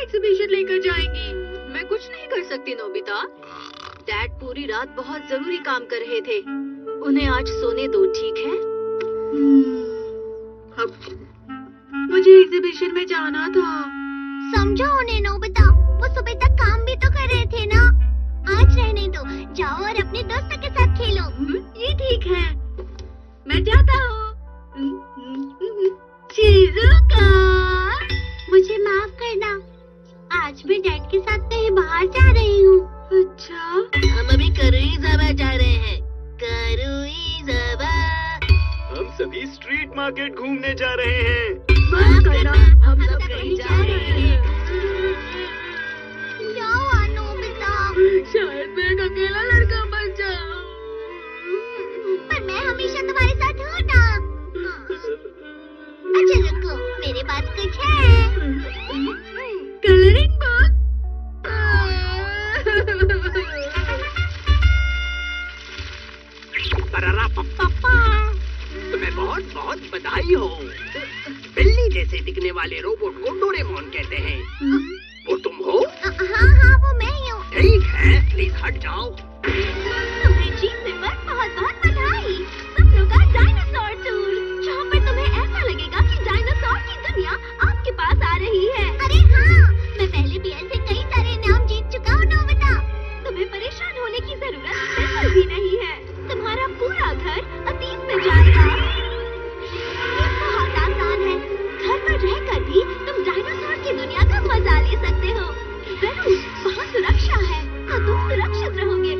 Exhibition लेकर जाएंगी। मैं कुछ नहीं कर सकती नोबिता। डैड पूरी रात बहुत जरूरी काम कर रहे थे, उन्हें आज सोने दो, ठीक है? मुझे एग्जीबिशन में जाना था। समझो उन्हें नोबिता, वो सुबह तक काम भी तो कर रहे थे ना। आज रहने दो, जाओ और अपने दोस्तों के साथ खेलो। ये ठीक है, मैं जाता हूँ। शिज़ुका, मुझे माफ करना, आज मैं डैड के साथ कहीं बाहर जा रही हूँ। अच्छा, हम अभी करुइज़ावा जा रहे हैं। करुइज़ावा। हम सभी स्ट्रीट मार्केट घूमने जा रहे हैं। माफ करना, हम सब कहीं जा रहे हैं। जाओ नोबिता। शायद मैं एक अकेला लड़का बन जाऊँ। पर मैं हमेशा तुम्हारे साथ हूँ ना। अच्छा रुको, मेरे पास कुछ है। Colouring book. तुम्हें बहुत बहुत बधाई हो। बिल्ली जैसे दिखने वाले रोबोट को डोरेमोन कहते हैं। वो तुम हो? हाँ, वो मैं ही हूँ। ठीक है, प्लीज हट जाओ। तुम्हें जीतने पर बहुत बहुत बधाई। सपनों का डायनासोर टूर, जहाँ पर तुम्हें ऐसा लगेगा कि डायनासोर की दुनिया आपके पास आ रही है। अरे हाँ, मैं पहले भी ऐसे कई सारे इनाम जीत चुका हूँ नोबिता। तुम्हें परेशान होने की जरूरत बिल्कुल भी नहीं है। तुम्हारा पूरा घर अतीत में जाएगा। ये बहुत आसान है। घर पर रहकर भी तुम डायनासोर की दुनिया का मजा ले सकते हो। जरूर, वहाँ सुरक्षा है, तो तुम सुरक्षित रहोगे।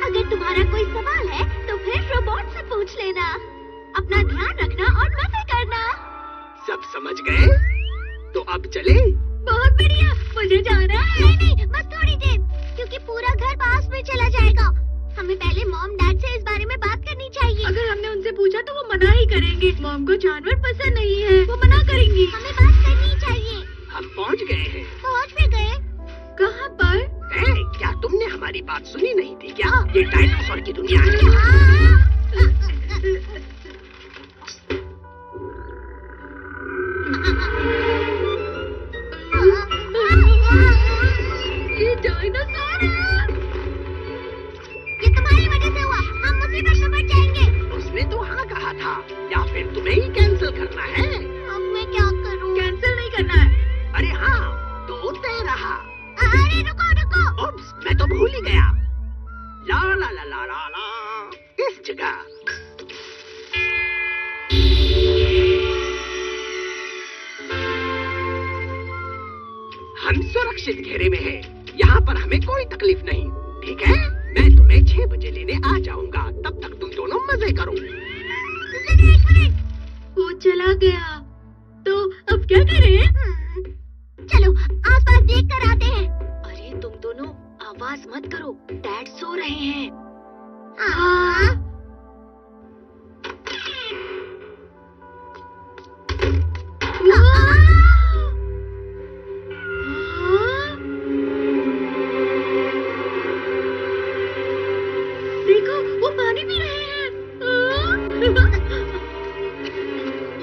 अगर तुम्हारा कोई सवाल है, तो फिर रोबोट से पूछ लेना। अपना ध्यान रखना और मजे करना। सब समझ गए? तो अब चले? बहुत बढ़िया, मुझे जाना है। नहीं, बस थोड़ी देर, क्योंकि पूरा घर पास में चला जाएगा। हमें पहले मॉम डैड से इस बारे में बात करनी चाहिए। अगर हमने उनसे पूछा तो वो मना ही करेंगे। मॉम को जानवर पसंद नहीं है, वो मना करेंगी। हमें बात करनी चाहिए। हम पहुंच गए हैं। पहुंच भी गए? कहाँ पर? क्या तुमने हमारी बात सुनी नहीं थी क्या? ये डायनासोर की दुनिया है। ये डायनासोर है। ये तुम्हारी वजह से हुआ, हम मुसीबत में पड़ जाएंगे। उसने तो हाँ कहा था, या फिर तुम्हें ही कैंसिल करना है? अब मैं क्या करूं? कैंसिल नहीं करना है। अरे हाँ, तो तय रहा। अरे रुको। ओप्स, मैं तो भूल ही गया। ला ला ला ला ला ला, इस जगह। हम सुरक्षित घेरे में हैं। यहाँ पर हमें कोई तकलीफ नहीं, ठीक है? मैं तुम्हें 6 बजे लेने आ जाऊंगा। तब तक तुम दोनों मजे करो। वो चला गया, तो अब क्या करें? चलो आसपास देख कर आते हैं। अरे तुम दोनों आवाज मत करो, डैड सो रहे हैं। हाँ। देखो, वो पानी पी रहे हैं।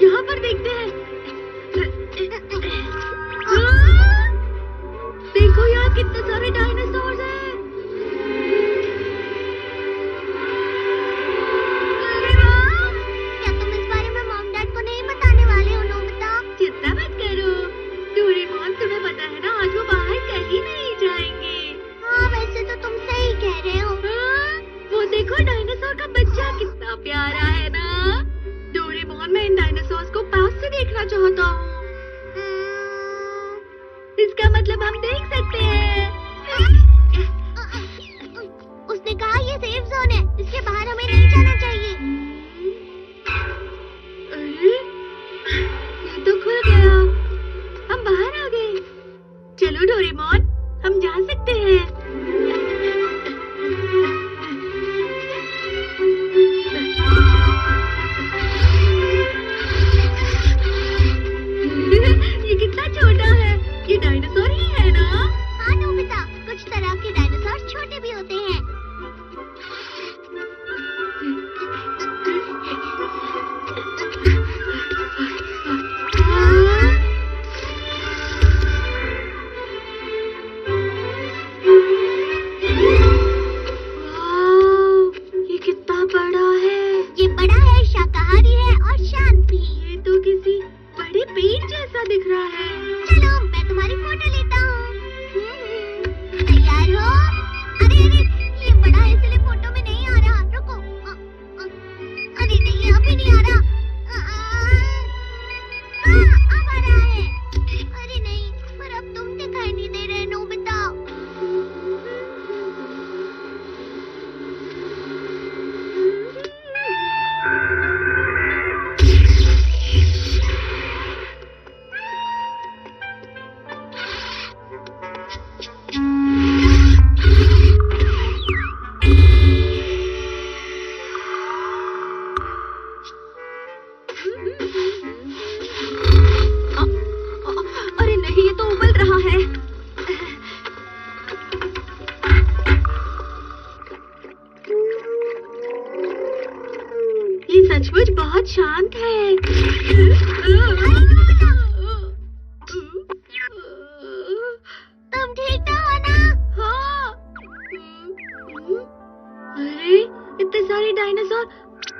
यहाँ पर देखते हैं। देखो यहाँ कितने सारे डायनासोर हैं। अरे वाह! क्या तुम इस बारे में मॉम डैड को नहीं बताने वाले हो नोबिता? चिंता मत करो, डोरेमोन, तुम्हें पता है ना, आज वो बाहर कहीं नहीं जाएंगे। हाँ, वैसे तो तुम सही कह रहे हो। वो देखो, डायनासोर का बच्चा कितना प्यारा है ना। डोरेमोन, मैं इन डायनासोर्स को पास से देखना चाहता हूँ। इसका मतलब हम देख सकते हैं। उसने कहा ये सेफ जोन है, इसके बाहर हमें नहीं जाना चाहिए। अरे, ये तो खुल गया, हम बाहर आ गए। चलो डोरेमोन, हम जा सकते हैं। ये कितना छोटा है, ये डायनासोर ही है ना? हाँ नोबिता, कुछ तरह के डायनासोर छोटे भी होते हैं। बहुत शांत है। तुम ठीक तो हो ना? हाँ। अरे इतने सारे डायनासोर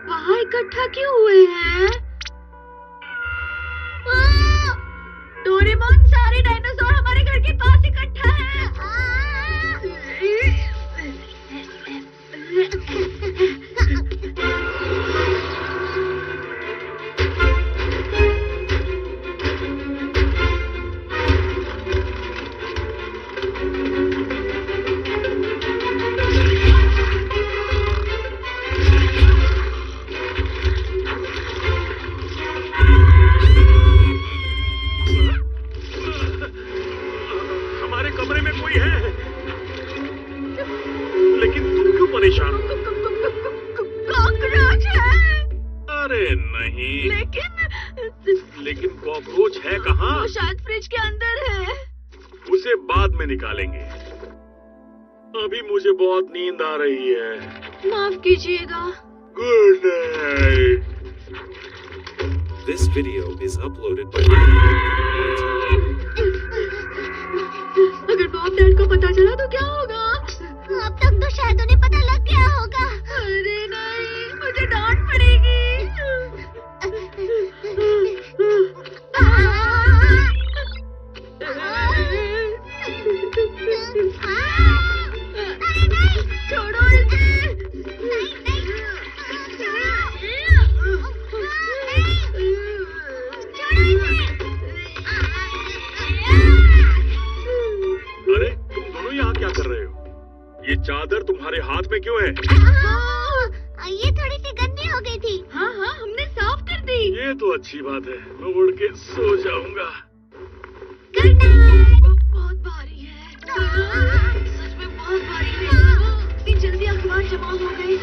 वहाँ इकट्ठा क्यों हुए हैं? डोरेमोन, सारे डायनासोर हमारे घर के पास इकट्ठा हैं। हमारे कमरे में कोई है, लेकिन तुम क्यों परेशान हो? कॉकरोच है। अरे नहीं, लेकिन कॉकरोच है कहाँ? वो शायद फ्रिज के अंदर है। उसे बाद में निकालेंगे। अभी मुझे बहुत नींद आ रही है। माफ कीजिएगा। Good night. This video is uploaded by अगर बॉब डैड को पता चला तो क्या होगा? अब तक तो शायद उन्हें पता लग गया होगा। अरे नहीं, मुझे डांट पड़ेगी। छोड़ो इसे। अरे तुम दोनों यहाँ क्या कर रहे हो? ये चादर तुम्हारे हाथ में क्यों है? ये थोड़ी सी गंदी हो गई थी। हाँ हाँ, हमने साफ कर दी। ये तो अच्छी बात है, मैं उड़ के सो जाऊंगा। बहुत भारी है। सच में बहुत भारी है। इतनी जल्दी अखबार जमा हो गए।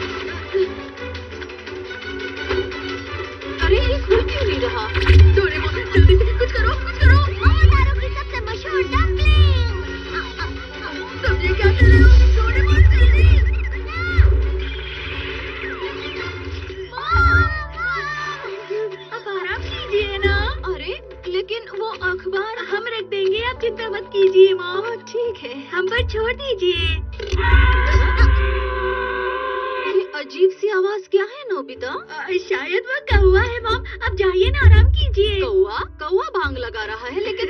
अरे ये खुल क्यों नहीं रहा? डोरेमोन, जल्दी से कुछ करो, कुछ करो। मोमोतारो की सबसे मशहूर डम्पलिंग। तुम ये क्या कर रहे हो? डोरेमोन, जल्दी। अब आराम कीजिए ना। अरे लेकिन वो अखबार हम रख देंगे, आप चिंता मत कीजिए मॉम। ठीक है, हम पर छोड़ दीजिए। ये अजीब सी आवाज क्या है नोबिता? शायद वो कौवा है मॉम। अब जाइए ना, आराम कीजिए। कौवा? कौवा भांग लगा रहा है, लेकिन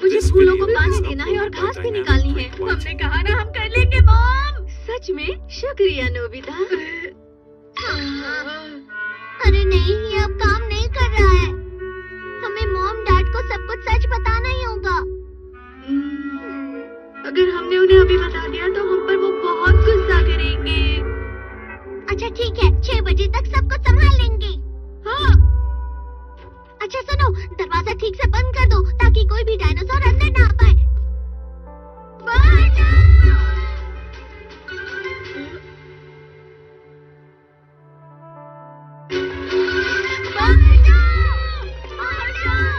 मुझे फूलों को पानी देना है और घास भी निकालनी है। हमने कहा ना, हम कर लेंगे मॉम। सच में शुक्रिया नोबिता। अरे नहीं, ये अब काम नहीं कर रहा है। हमें मॉम डैड को सब कुछ सच बताना ही होगा। अगर हमने उन्हें अभी बता दिया तो हम पर वो बहुत गुस्सा करेंगे। अच्छा ठीक है, 6 बजे तक सब कुछ संभाल लेंगे। हाँ। अच्छा सुनो, दरवाजा ठीक से बंद कर दो ताकि कोई भी डायनासोर अंदर ना आ पाए। बाहर जाओ। बाहर जाओ, बाहर जाओ।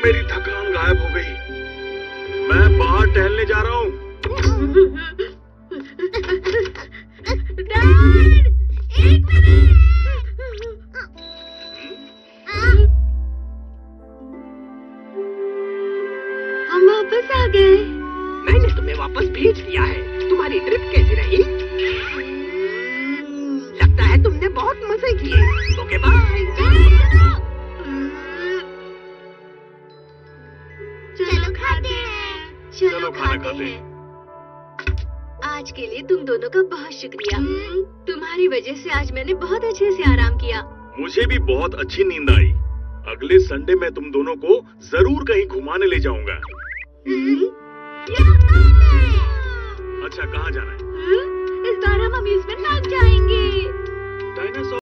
मेरी थकान गायब हो गई। मैं बाहर टहलने जा रहा हूँ। डैड, एक मिनट। हम वापस आ गए। मैंने तुम्हें वापस भेज दिया है। तुम्हारी ट्रिप कैसी रही? लगता है तुमने बहुत मजे किए। Okay bye. चलो खाते हैं। चलो खाना खाते हैं। आज के लिए तुम दोनों का बहुत शुक्रिया। तुम्हारी वजह से आज मैंने बहुत अच्छे से आराम किया। मुझे भी बहुत अच्छी नींद आई। अगले संडे मैं तुम दोनों को जरूर कहीं घुमाने ले जाऊंगा। अच्छा, कहाँ जाना है?